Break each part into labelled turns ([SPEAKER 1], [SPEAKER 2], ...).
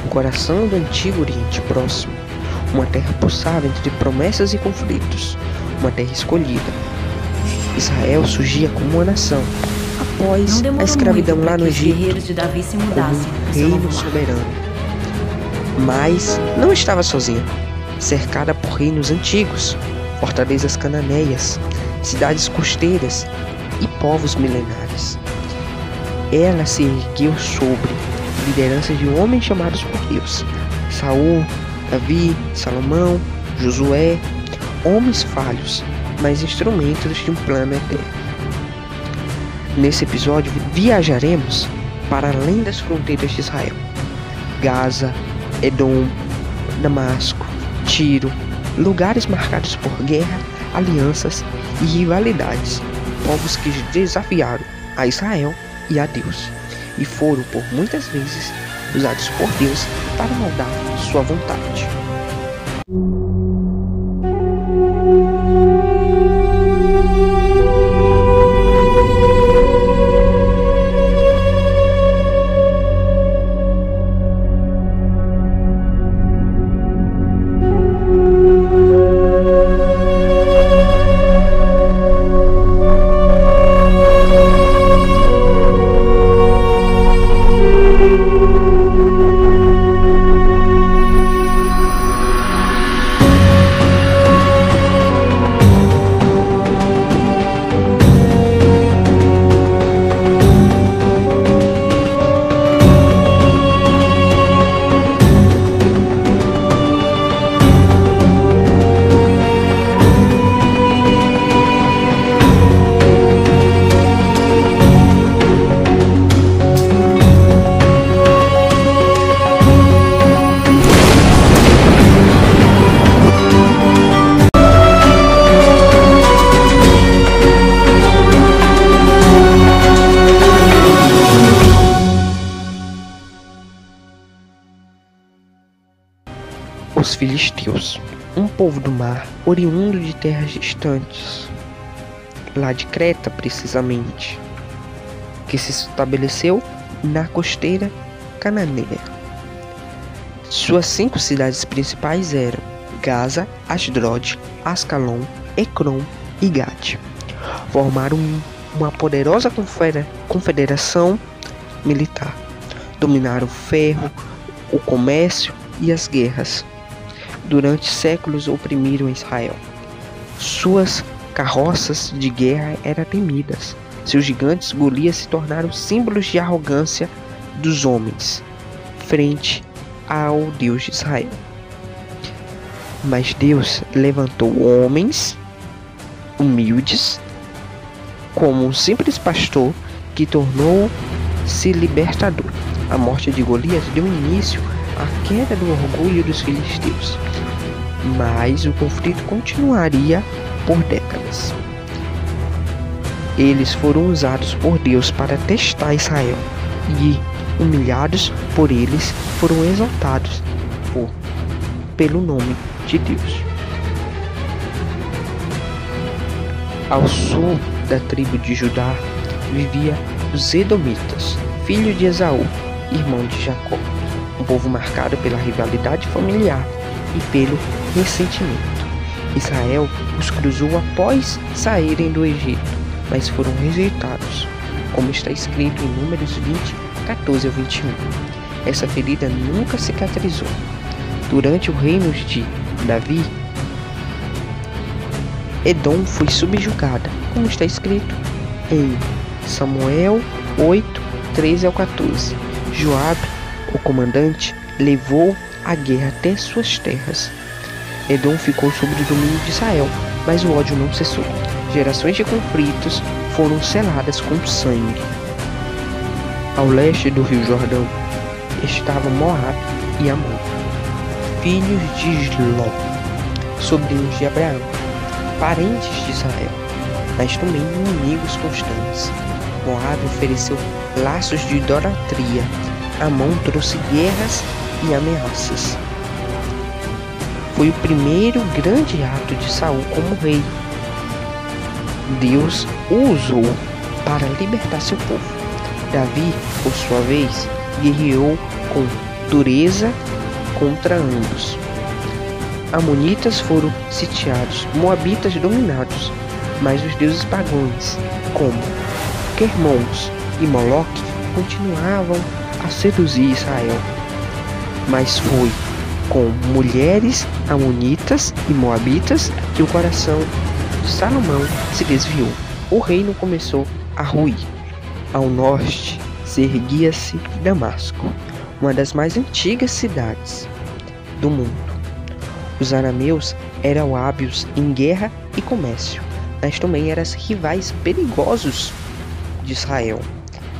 [SPEAKER 1] coração do antigo Oriente Próximo, uma terra pulsava entre promessas e conflitos, uma terra escolhida. Israel surgia como uma nação, após a escravidão lá no Egito, como um reino soberano. Mas não estava sozinha, cercada por reinos antigos, fortalezas cananeias, cidades costeiras e povos milenares. Ela se ergueu sobre a liderança de homens chamados por Deus: Saul, Davi, Salomão, Josué, homens falhos, mas instrumentos de um plano eterno. Nesse episódio, viajaremos para além das fronteiras de Israel: Gaza, Edom, Damasco, Tiro, lugares marcados por guerra, alianças e rivalidades, povos que desafiaram a Israel e a Deus, e foram por muitas vezes usados por Deus para moldar sua vontade. Os filisteus, um povo do mar, oriundo de terras distantes, lá de Creta precisamente, que se estabeleceu na costeira cananeia. Suas 5 cidades principais eram Gaza, Asdod, Ascalon, Ecrom e Gate. Formaram uma poderosa confederação militar. Dominaram o ferro, o comércio e as guerras. Durante séculos oprimiram Israel. Suas carroças de guerra eram temidas. Seus gigantes Golias se tornaram símbolos de arrogância dos homens frente ao Deus de Israel. Mas Deus levantou homens humildes, como um simples pastor que tornou-se libertador. A morte de Golias deu início à queda do orgulho dos filisteus, mas o conflito continuaria por décadas. Eles foram usados por Deus para testar Israel, e, humilhados por eles, foram exaltados pelo nome de Deus. Ao sul da tribo de Judá vivia os Edomitas, filho de Esaú, irmão de Jacó, um povo marcado pela rivalidade familiar e pelo ressentimento. Israel os cruzou após saírem do Egito, mas foram rejeitados, como está escrito em Números 20, 14 ao 21. Essa ferida nunca cicatrizou. Durante o reino de Davi, Edom foi subjugada, como está escrito em Samuel 8, 13 ao 14. Joabe, o comandante, levou a guerra até suas terras. Edom ficou sob o domínio de Israel, mas o ódio não cessou. Gerações de conflitos foram seladas com sangue. Ao leste do rio Jordão estavam Moabe e Amon, filhos de Ló, sobrinhos de Abraão, parentes de Israel, mas também inimigos constantes. Moabe ofereceu laços de idolatria. Amon trouxe guerras e ameaças. Foi o primeiro grande ato de Saul como rei. Deus o usou para libertar seu povo. Davi, por sua vez, guerreou com dureza contra ambos. Amonitas foram sitiados, moabitas dominados, mas os deuses pagãos, como Quermons e Moloque, continuavam a seduzir Israel. Mas foi com mulheres amonitas e moabitas que o coração de Salomão se desviou. O reino começou a ruir. Ao norte se erguia-se Damasco, uma das mais antigas cidades do mundo. Os arameus eram hábeis em guerra e comércio, mas também eram rivais perigosos de Israel.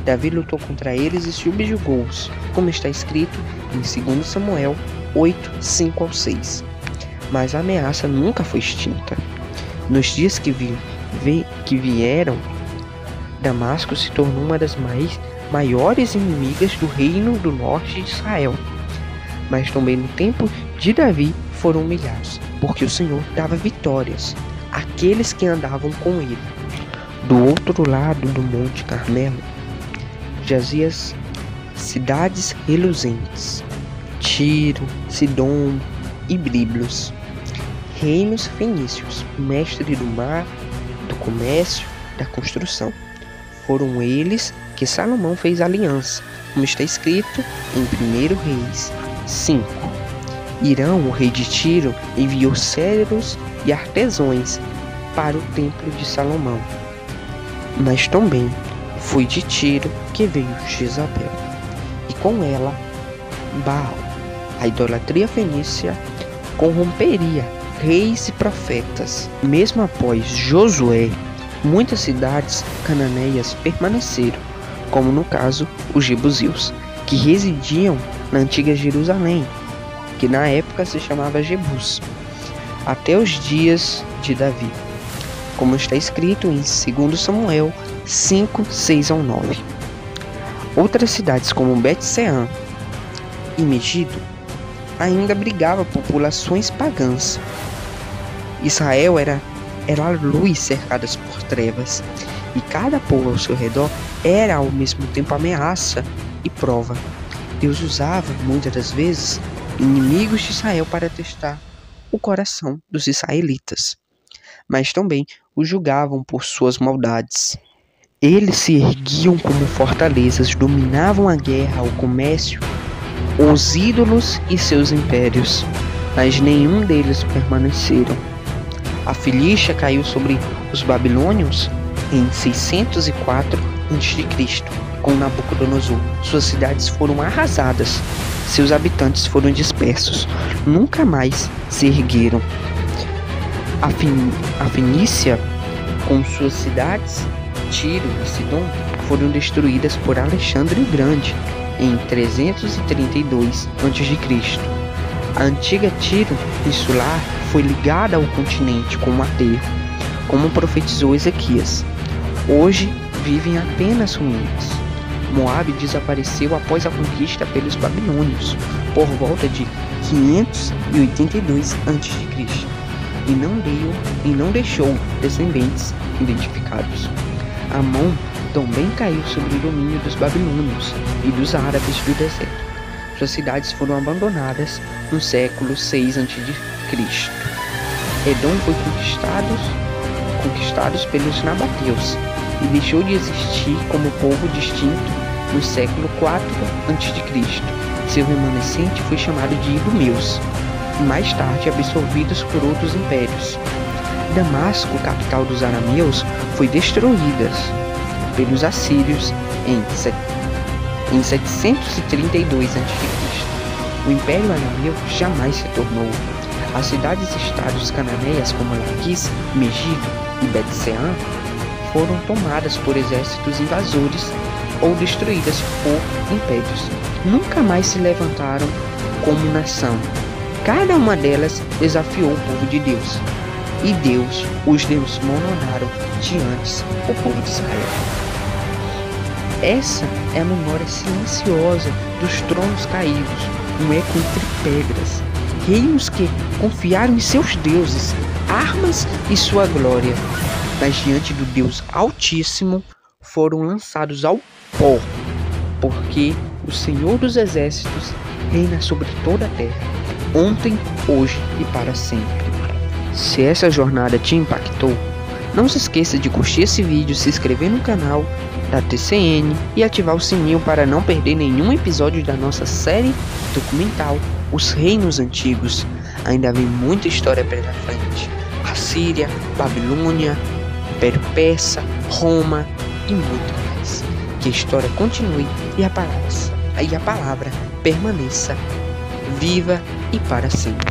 [SPEAKER 1] Davi lutou contra eles e subjugou-os, como está escrito em 2 Samuel 8, 5-6. Mas a ameaça nunca foi extinta. Nos dias que vieram, Damasco se tornou uma das maiores inimigas do reino do norte de Israel. Mas também no tempo de Davi foram humilhados, porque o Senhor dava vitórias àqueles que andavam com ele. Do outro lado do Monte Carmelo, jaziam cidades reluzentes, Tiro, Sidom e Bíblios, reinos fenícios, mestre do mar, do comércio, da construção. Foram eles que Salomão fez aliança, como está escrito em 1 Reis 5. Irão, o rei de Tiro, enviou cedros e artesãos para o templo de Salomão. Mas também foi de Tiro que veio Jezabel, e com ela Baal. A idolatria fenícia corromperia reis e profetas. Mesmo após Josué, muitas cidades cananeias permaneceram, como no caso os jebuseus, que residiam na antiga Jerusalém, que na época se chamava Jebus, até os dias de Davi, como está escrito em 2 Samuel 5, 6-9. Outras cidades como Bet-Sean e Megido ainda abrigava populações pagãs. Israel era luz cercadas por trevas, e cada povo ao seu redor era ao mesmo tempo ameaça e prova. Deus usava, muitas das vezes, inimigos de Israel para testar o coração dos israelitas, mas também os julgavam por suas maldades. Eles se erguiam como fortalezas, dominavam a guerra, o comércio, os ídolos e seus impérios, mas nenhum deles permaneceram. A Filístia caiu sobre os babilônios em 604 a.C., com Nabucodonosor. Suas cidades foram arrasadas, seus habitantes foram dispersos, nunca mais se ergueram. A Fenícia, com suas cidades, Tiro e Sidom, foram destruídas por Alexandre o Grande em 332 a.C. A antiga Tiro insular foi ligada ao continente com um aterro, como profetizou Ezequias. Hoje vivem apenas ruínas. Moabe desapareceu após a conquista pelos babilônios, por volta de 582 a.C., e não deixou descendentes identificados. Amon também caiu sob o domínio dos babilônios e dos árabes do deserto. Suas cidades foram abandonadas no século 6 a.C. Edom foi conquistados pelos nabateus e deixou de existir como povo distinto no século 4 a.C. Seu remanescente foi chamado de Idumeus, e mais tarde absorvidos por outros impérios. Damasco, capital dos arameus, foi destruída pelos assírios em 732 a.C. O Império Arameu jamais retornou. As cidades-estados cananeias como Laquis, Megido e Bet-Sean foram tomadas por exércitos invasores ou destruídas por impérios. Nunca mais se levantaram como nação. Cada uma delas desafiou o povo de Deus, e Deus os desmoronaram diante do povo de Israel. Essa é a memória silenciosa dos tronos caídos, um eco entre pedras, reinos que confiaram em seus deuses, armas e sua glória, mas diante do Deus Altíssimo foram lançados ao pó, porque o Senhor dos Exércitos, reina sobre toda a terra, ontem, hoje e para sempre. Se essa jornada te impactou, não se esqueça de curtir esse vídeo, se inscrever no canal da TCN e ativar o sininho para não perder nenhum episódio da nossa série documental Os Reinos Antigos. Ainda vem muita história pela frente: Assíria, Babilônia, Império Persa, Roma e muito mais. Que a história continue e a palavra permaneça viva e para sempre.